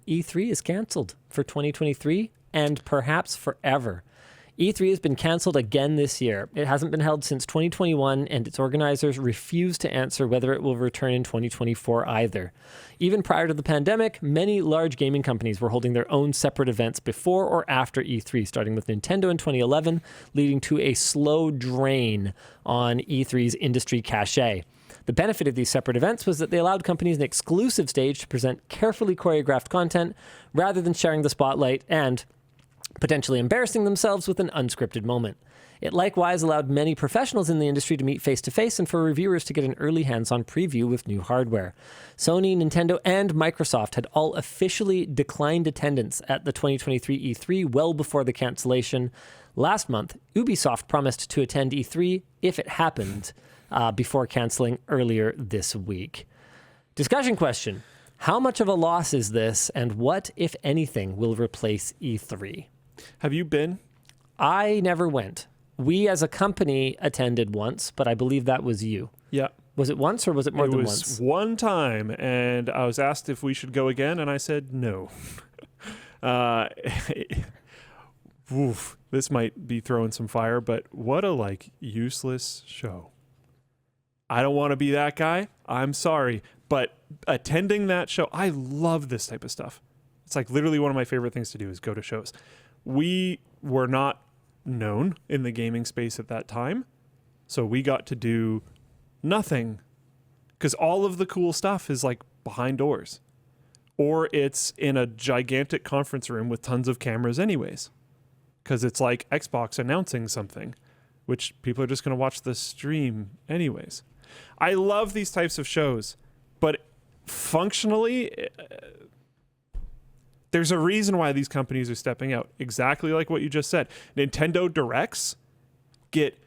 E3 is canceled for 2023 and perhaps forever. E3 has been canceled again this year. It hasn't been held since 2021, and its organizers refuse to answer whether it will return in 2024 either. Even prior to the pandemic, many large gaming companies were holding their own separate events before or after E3, starting with Nintendo in 2011, leading to a slow drain on E3's industry cachet. The benefit of these separate events was that they allowed companies an exclusive stage to present carefully choreographed content rather than sharing the spotlight and potentially embarrassing themselves with an unscripted moment. It likewise allowed many professionals in the industry to meet face-to-face and for reviewers to get an early hands-on preview with new hardware. Sony, Nintendo, and Microsoft had all officially declined attendance at the 2023 E3 well before the cancellation. Last month, Ubisoft promised to attend E3 if it happened, before canceling earlier this week. Discussion question: how much of a loss is this, and what, if anything, will replace E3? Have you been? I never went. We as a company attended once, but I believe that was you. Yeah. Was it once or was it more than once? It was one time, and I was asked if we should go again, and I said no. Oof, this might be throwing some fire, but what a useless show. I don't want to be that guy. I'm sorry. But attending that show, I love this type of stuff. It's literally one of my favorite things to do is go to shows. We were not known in the gaming space at that time, so we got to do nothing because all of the cool stuff is behind doors, or it's in a gigantic conference room with tons of cameras anyways, because it's like Xbox announcing something, which people are just going to watch the stream anyways. I love these types of shows, but functionally, there's a reason why these companies are stepping out. Exactly like what you just said. Nintendo Directs get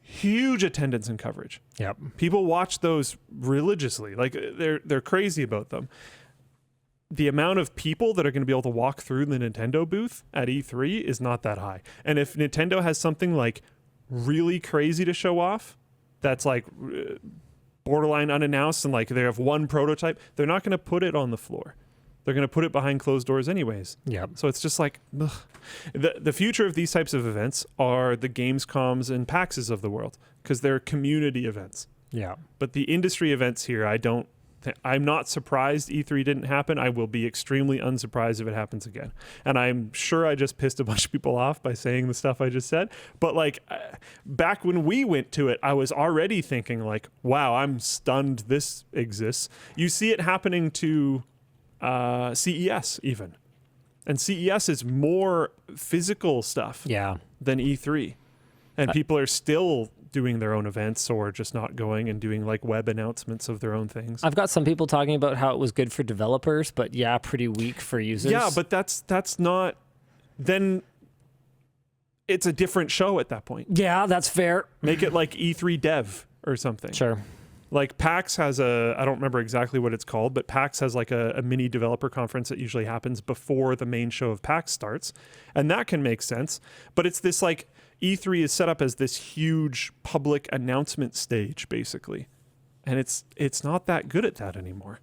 huge attendance and coverage. Yep. People watch those religiously. They're crazy about them. The amount of people that are going to be able to walk through the Nintendo booth at E3 is not that high. And if Nintendo has something really crazy to show off, that's borderline unannounced and they have one prototype, they're not going to put it on the floor. They're going to put it behind closed doors anyways. Yep. So it's just ugh. The future of these types of events are the Gamescoms and PAXs of the world because they're community events. Yeah. But the industry events here, I'm not surprised E3 didn't happen. I will be extremely unsurprised if it happens again. And I'm sure I just pissed a bunch of people off by saying the stuff I just said. But back when we went to it, I was already thinking wow, I'm stunned this exists. You see it happening to CES even. And CES is more physical stuff than E3. And people are still doing their own events or just not going and doing web announcements of their own things. I've got some people talking about how it was good for developers, but pretty weak for users. Yeah, but that's not... Then it's a different show at that point. Yeah, that's fair. Make it E3 Dev or something. Sure. PAX has I don't remember exactly what it's called, but PAX has a mini developer conference that usually happens before the main show of PAX starts. And that can make sense. But it's this E3 is set up as this huge public announcement stage, basically. And it's not that good at that anymore.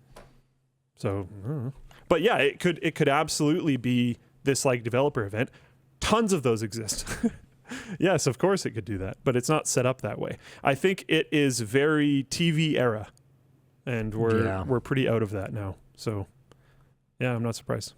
So, but yeah, it could absolutely be this developer event. Tons of those exist. Yes, of course it could do that, but it's not set up that way. I think it is very TV era, and we're pretty out of that now. So, yeah, I'm not surprised.